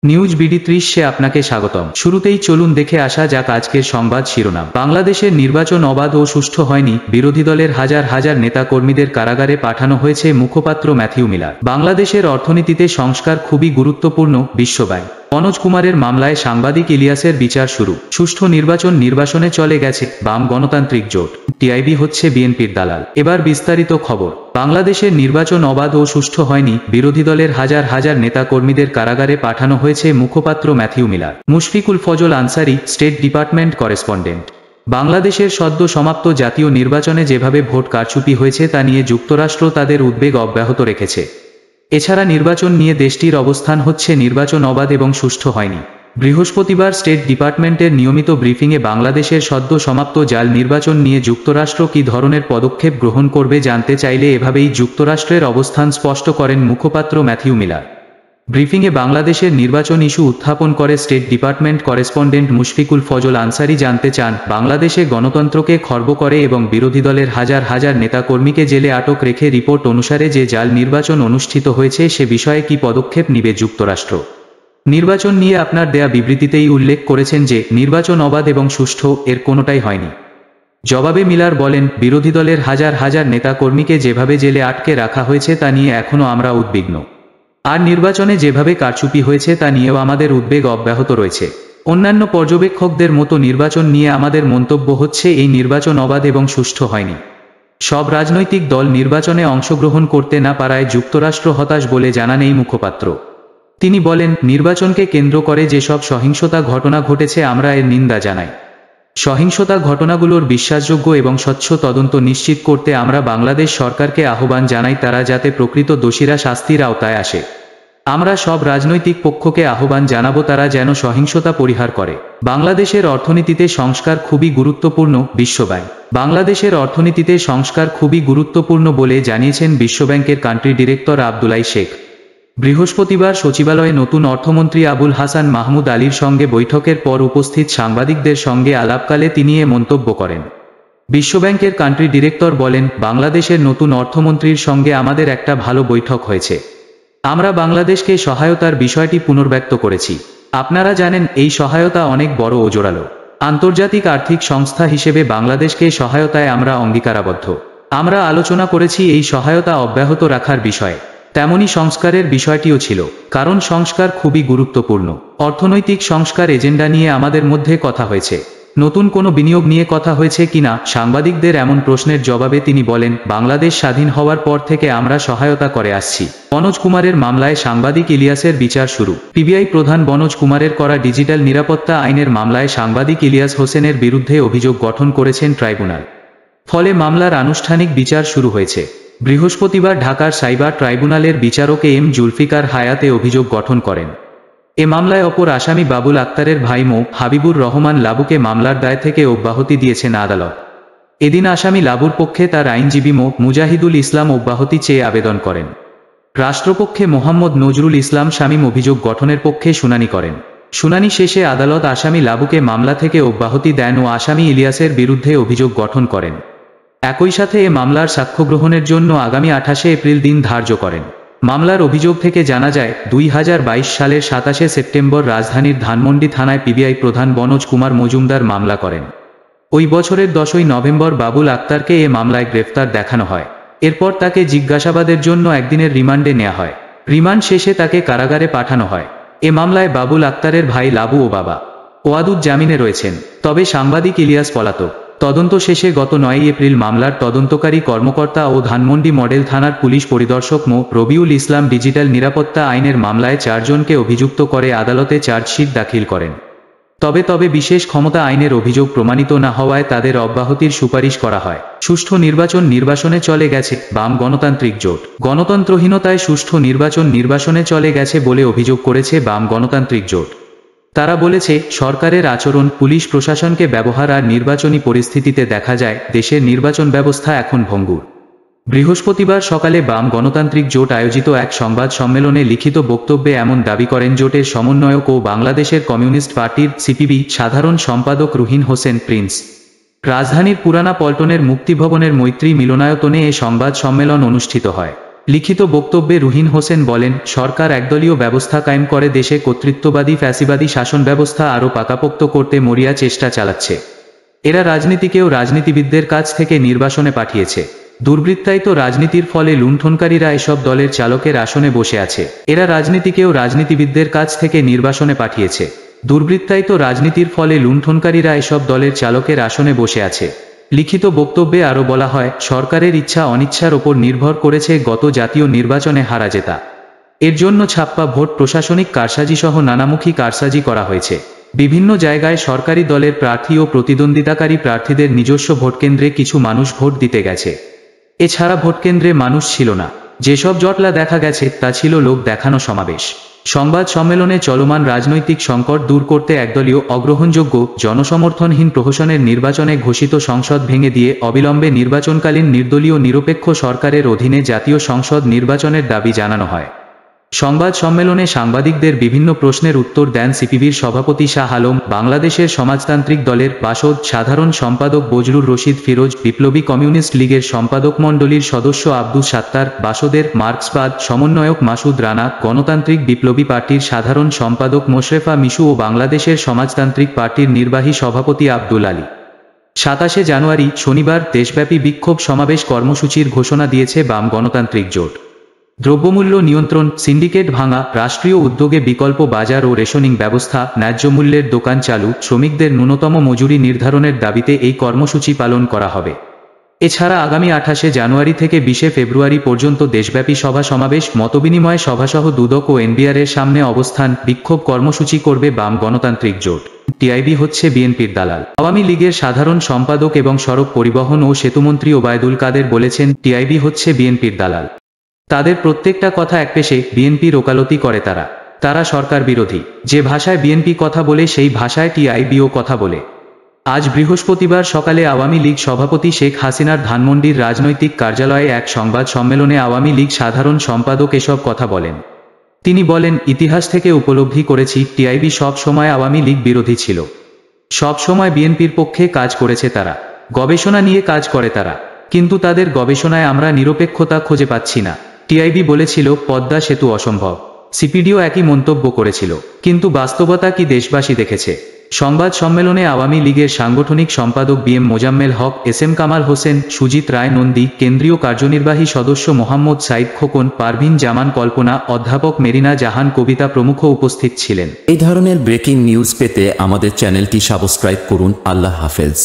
News BD 30-এ আপনাকে স্বাগতম। শুরুতেই চলুন দেখে আসা যাক আজকের সংবাদ শিরোনাম। বাংলাদেশের নির্বাচন অবাধ ও সুষ্ঠু হয়নি, বিরোধী দলের হাজার হাজার নেতা কর্মীদের কারাগারে পাঠানো হয়েছে, মুখপাত্র ম্যাথিউ মিলার। বাংলাদেশের অর্থনীতিতে সংস্কার খুবই গুরুত্বপূর্ণ, বিশ্বব্যাংক। মনোজ কুমারের মামলায় সাংবাদিক ইলিয়াসের বিচার শুরু। সুষ্ঠু নির্বাচনে চলে গেছে বাম গণতান্ত্রিক জোট, টিআইবি হচ্ছে বিএনপির দালাল। এবার বিস্তারিত খবর। বাংলাদেশের নির্বাচন অবাধ ও সুষ্ঠু হয়নি, বিরোধী দলের হাজার হাজার নেতা কর্মীদের কারাগারে পাঠানো হয়েছে, মুখপাত্র Matthew Miller. Mushfiqul Fazal Ansari, state department correspondent. বাংলাদেশের সদ্য সমাপ্ত জাতীয় নির্বাচনে যেভাবে ভোট কারচুপি হয়েছে তা নিয়ে যুক্তরাষ্ট্র তাদের উদ্বেগ অব্যাহত রেখেছে। এছাড়া নির্বাচন নিয়ে দেশটির অবস্থান হচ্ছে নির্বাচন অবাধ এবং সুষ্ঠু হয়নি। বৃহস্পতিবার স্টেট ডিপার্টমেন্টের নিয়মিত ব্রিফিংয়ে বাংলাদেশের সদ্য সমাপ্ত জাল নির্বাচন নিয়ে যুক্তরাষ্ট্র কী ধরনের পদক্ষেপ গ্রহণ করবে জানতে চাইলে এভাবেই যুক্তরাষ্ট্রের অবস্থান স্পষ্ট করেন মুখপাত্র ম্যাথিউ মিলার। ব্রিফিংয়ে বাংলাদেশের নির্বাচন ইস্যু উত্থাপন করে state department correspondent Mushfiqul Fazal Ansari জানতে চান, বাংলাদেশে গণতন্ত্রকে খর্ব করে এবং বিরোধী দলের হাজার হাজার নেতাকর্মীকে জেলে আটক রেখে রিপোর্ট অনুসারে যে জাল নির্বাচন অনুষ্ঠিত হয়েছে সে বিষয়ে কী পদক্ষেপ নিবে যুক্তরাষ্ট্র। নির্বাচন নিয়ে আপনার দেয়া বিবৃতিতেই উল্লেখ করেছেন যে নির্বাচন অবাধ এবং সুষ্ঠু, এর কোনোটাই হয়নি। জবাবে মিলার বলেন, বিরোধী দলের হাজার হাজার নেতাকর্মীকে যেভাবে জেলে আটকে রাখা হয়েছে তা নিয়ে এখনও আমরা উদ্বিগ্ন। আর নির্বাচনে যেভাবে কারচুপি হয়েছে তা নিয়েও আমাদের উদ্বেগ অব্যাহত রয়েছে। অন্যান্য পর্যবেক্ষকদের মতো নির্বাচন নিয়ে আমাদের মন্তব্য হচ্ছে এই নির্বাচন অবাধ এবং সুষ্ঠু হয়নি। সব রাজনৈতিক দল নির্বাচনে অংশগ্রহণ করতে না পারায় যুক্তরাষ্ট্র হতাশ বলে জানান এই মুখপাত্র। তিনি বলেন, নির্বাচনকে কেন্দ্র করে যেসব সহিংসতা ঘটনা ঘটেছে আমরা এর নিন্দা জানাই। সহিংসতা ঘটনাগুলোর বিশ্বাসযোগ্য এবং স্বচ্ছ তদন্ত নিশ্চিত করতে আমরা বাংলাদেশ সরকারকে আহ্বান জানাই তারা যাতে প্রকৃত দোষীরা শাস্তির আওতায় আসে। আমরা সব রাজনৈতিক পক্ষকে আহ্বান জানাবো তারা যেন সহিংসতা পরিহার করে। বাংলাদেশের অর্থনীতিতে সংস্কার খুবই গুরুত্বপূর্ণ, বিশ্বব্যাংক। বাংলাদেশের অর্থনীতিতে সংস্কার খুবই গুরুত্বপূর্ণ বলে জানিয়েছেন বিশ্বব্যাংকের কান্ট্রি ডিরেক্টর আব্দুলাই শেখ। বৃহস্পতিবার সচিবালয়ে নতুন অর্থমন্ত্রী আবুল হাসান মাহমুদ আলীর সঙ্গে বৈঠকের পর উপস্থিত সাংবাদিকদের সঙ্গে আলাপকালে তিনি এ মন্তব্য করেন। বিশ্বব্যাংকের কান্ট্রি ডিরেক্টর বলেন, বাংলাদেশের নতুন অর্থমন্ত্রীর সঙ্গে আমাদের একটা ভালো বৈঠক হয়েছে। আমরা বাংলাদেশকে সহায়তার বিষয়টি পুনর্ব্যক্ত করেছি। আপনারা জানেন এই সহায়তা অনেক বড় ও জোরালো। আন্তর্জাতিক আর্থিক সংস্থা হিসেবে বাংলাদেশকে সহায়তায় আমরা অঙ্গীকারাবদ্ধ। আমরা আলোচনা করেছি এই সহায়তা অব্যাহত রাখার বিষয়ে। তেমনি সংস্কারের বিষয়টিও ছিল, কারণ সংস্কার খুবই গুরুত্বপূর্ণ। অর্থনৈতিক সংস্কার এজেন্ডা নিয়ে আমাদের মধ্যে কথা হয়েছে। নতুন কোনো বিনিয়োগ নিয়ে কথা হয়েছে কিনা সাংবাদিকদের এমন প্রশ্নের জবাবে তিনি বলেন, বাংলাদেশ স্বাধীন হওয়ার পর থেকে আমরা সহায়তা করে আসছি। মনোজ কুমারের মামলায় সাংবাদিক ইলিয়াসের বিচার শুরু। পিবিআই প্রধান মনোজ কুমারের করা ডিজিটাল নিরাপত্তা আইনের মামলায় সাংবাদিক ইলিয়াস হোসেনের বিরুদ্ধে অভিযোগ গঠন করেছেন ট্রাইব্যুনাল। ফলে মামলার আনুষ্ঠানিক বিচার শুরু হয়েছে। বৃহস্পতিবার ঢাকার সাইবার ট্রাইব্যুনালের বিচারক এম জুলফিকার হায়াতে অভিযোগ গঠন করেন। এ মামলায় অপর আসামি বাবুল আক্তারের ভাই মো. হাবিবুর রহমান লাবুকে মামলার দায় থেকে অব্যাহতি দিয়েছেন আদালত। এদিন আসামি লাবুর পক্ষে তার আইনজীবী মো. মুজাহিদুল ইসলাম অব্যাহতি চেয়ে আবেদন করেন। রাষ্ট্রপক্ষে মোহাম্মদ নজরুল ইসলাম শামীম অভিযোগ গঠনের পক্ষে শুনানি করেন। শুনানি শেষে আদালত আসামি লাবুকে মামলা থেকে অব্যাহতি দেন ও আসামি ইলিয়াসের বিরুদ্ধে অভিযোগ গঠন করেন। একই সাথে এ মামলার সাক্ষ্য গ্রহণের জন্য আগামী 28 এপ্রিল দিন ধার্য করেন। মামলার অভিযোগ থেকে জানা যায়, 2022 সালের 27 সেপ্টেম্বর রাজধানীর ধানমন্ডি থানায় পিবিআই প্রধান মনোজ কুমার মজুমদার মামলা করেন। ওই বছরের 10 নভেম্বর বাবুল আক্তারকে এ মামলায় গ্রেফতার দেখানো হয়। এরপর তাকে জিজ্ঞাসাবাদের জন্য একদিনের রিমান্ডে নেওয়া হয়। রিমান্ড শেষে তাকে কারাগারে পাঠানো হয়। এ মামলায় বাবুল আক্তারের ভাই লাবু ও বাবা ওয়াদুদ জামিনে রয়েছেন, তবে সাংবাদিক ইলিয়াস পলাতক। তদন্ত শেষে গত 9 এপ্রিল মামলার তদন্তকারী কর্মকর্তা ও ধানমন্ডি মডেল থানার পুলিশ পরিদর্শক মো. রবিউল ইসলাম ডিজিটাল নিরাপত্তা আইনের মামলায় 4 জনকে অভিযুক্ত করে আদালতে চার্জশিট দাখিল করেন। তবে বিশেষ ক্ষমতা আইনের অভিযোগ প্রমাণিত না হওয়ায় তাদের অব্যাহতির সুপারিশ করা হয়। সুষ্ঠু নির্বাচনে চলে গেছে বাম গণতান্ত্রিক জোট। গণতন্ত্রহীনতায় সুষ্ঠু নির্বাচনে চলে গেছে বলে অভিযোগ করেছে বাম গণতান্ত্রিক জোট। তারা বলেছে, সরকারের আচরণ, পুলিশ প্রশাসনকে ব্যবহার আর নির্বাচনী পরিস্থিতিতে দেখা যায় দেশের নির্বাচন ব্যবস্থা এখন ভঙ্গুর। বৃহস্পতিবার সকালে বাম গণতান্ত্রিক জোট আয়োজিত এক সংবাদ সম্মেলনে লিখিত বক্তব্যে এমন দাবি করেন জোটের সমন্বয়ক ও বাংলাদেশের কমিউনিস্ট পার্টির সিপিবি সাধারণ সম্পাদক রুহিন হোসেন প্রিন্স। রাজধানীর পুরানা পল্টনের মুক্তিভবনের মৈত্রী মিলনায়তনে এ সংবাদ সম্মেলন অনুষ্ঠিত হয়। লিখিত বক্তব্যে রুহিন হোসেন বলেন, সরকার একদলীয় ব্যবস্থা কায়েম করে দেশে কর্তৃত্ববাদী ফ্যাসিবাদী শাসন ব্যবস্থা আরও পাকাপোক্ত করতে মরিয়া চেষ্টা চালাচ্ছে। এরা রাজনীতিকেও রাজনীতিবিদদের কাছ থেকে নির্বাসনে পাঠিয়েছে। দুর্বৃত্তায়িত রাজনীতির ফলে লুণ্ঠনকারীরা এসব দলের চালকের আসনে বসে আছে। এরা রাজনীতিকেও রাজনীতিবিদদের কাছ থেকে নির্বাসনে পাঠিয়েছে। দুর্বৃত্তায়িত রাজনীতির ফলে লুণ্ঠনকারীরা এসব দলের চালকের আসনে বসে আছে। লিখিত বক্তব্যে আরও বলা হয়, সরকারের ইচ্ছা অনিচ্ছার ওপর নির্ভর করেছে গত জাতীয় নির্বাচনে হারা জেতা। এর জন্য ছাপ্পা ভোট, প্রশাসনিক কারসাজিসহ নানামুখী কারসাজি করা হয়েছে। বিভিন্ন জায়গায় সরকারি দলের প্রার্থী ও প্রতিদ্বন্দ্বিতাকারী প্রার্থীদের নিজস্ব ভোটকেন্দ্রে কিছু মানুষ ভোট দিতে গেছে। এছাড়া ভোটকেন্দ্রে মানুষ ছিল না। যেসব জটলা দেখা গেছে তা ছিল লোক দেখানো সমাবেশ। সংবাদ সম্মেলনে চলমান রাজনৈতিক সংকট দূর করতে একদলীয়, অগ্রহণযোগ্য, জনসমর্থনহীন প্রহসনের নির্বাচনে ঘোষিত সংসদ ভেঙে দিয়ে অবিলম্বে নির্বাচনকালীন নির্দলীয় নিরপেক্ষ সরকারের অধীনে জাতীয় সংসদ নির্বাচনের দাবি জানানো হয়। সংবাদ সম্মেলনে সাংবাদিকদের বিভিন্ন প্রশ্নের উত্তর দেন সিপিবির সভাপতি শাহ আলম, বাংলাদেশের সমাজতান্ত্রিক দলের বাসদ সাধারণ সম্পাদক বজলুর রশিদ ফিরোজ, বিপ্লবী কমিউনিস্ট লীগের সম্পাদক মণ্ডলীর সদস্য আব্দুস সাত্তার, বাসদের মার্ক্সবাদ সমন্বয়ক মাসুদ রানা, গণতান্ত্রিক বিপ্লবী পার্টির সাধারণ সম্পাদক মোশরেফা মিশু ও বাংলাদেশের সমাজতান্ত্রিক পার্টির নির্বাহী সভাপতি আব্দুল আলী। 27শে জানুয়ারি শনিবার দেশব্যাপী বিক্ষোভ সমাবেশ কর্মসূচির ঘোষণা দিয়েছে বাম গণতান্ত্রিক জোট। দ্রব্যমূল্য নিয়ন্ত্রণ, সিন্ডিকেট ভাঙা, রাষ্ট্রীয় উদ্যোগে বিকল্প বাজার ও রেশনিং ব্যবস্থা, ন্যায্য মূল্যের দোকান চালু, শ্রমিকদের ন্যূনতম মজুরি নির্ধারণের দাবিতে এই কর্মসূচি পালন করা হবে। এছাড়া আগামী 28শে জানুয়ারি থেকে 20শে ফেব্রুয়ারি পর্যন্ত দেশব্যাপী সভা সমাবেশ, মতবিনিময় সভাসহ দুদক ও এনবিআরের সামনে অবস্থান, বিক্ষোভ কর্মসূচি করবে বাম গণতান্ত্রিক জোট। টিআইবি হচ্ছে বিএনপির দালাল। আওয়ামী লীগের সাধারণ সম্পাদক এবং সড়ক পরিবহন ও সেতুমন্ত্রী ওবায়দুল কাদের বলেছেন, টিআইবি হচ্ছে বিএনপির দালাল। তাদের প্রত্যেকটা কথা একপেশে, বিএনপির ওকালতি করে তারা সরকার বিরোধী। যে ভাষায় বিএনপি কথা বলে সেই ভাষায় টিআইবিও কথা বলে। আজ বৃহস্পতিবার সকালে আওয়ামী লীগ সভাপতি শেখ হাসিনার ধানমন্ডির রাজনৈতিক কার্যালয়ে এক সংবাদ সম্মেলনে আওয়ামী লীগ সাধারণ সম্পাদক এসব কথা বলেন। তিনি বলেন, ইতিহাস থেকে উপলব্ধি করেছি টিআইবি সব সময় আওয়ামী লীগ বিরোধী ছিল। সব সময় বিএনপির পক্ষে কাজ করেছে তারা। গবেষণা নিয়ে কাজ করে তারা, কিন্তু তাদের গবেষণায় আমরা নিরপেক্ষতা খুঁজে পাচ্ছি না। টিআইবি বলেছিল পদ্মা সেতু অসম্ভব। সিপিডিও একই মন্তব্য করেছিল, কিন্তু বাস্তবতা কি দেশবাসী দেখেছে। সংবাদ সম্মেলনে আওয়ামী লীগের সাংগঠনিক সম্পাদক বিএম মোজাম্মেল হক, এসএম কামাল হোসেন, সুজিত রায় নন্দী, কেন্দ্রীয় কার্যনির্বাহী সদস্য মোহাম্মদ সাইদ খোকন, পারভিন জামান কল্পনা, অধ্যাপক মেরিনা জাহান কবিতা প্রমুখ উপস্থিত ছিলেন। এই ধরনের ব্রেকিং নিউজ পেতে আমাদের চ্যানেলটি সাবস্ক্রাইব করুন। আল্লাহ হাফেজ।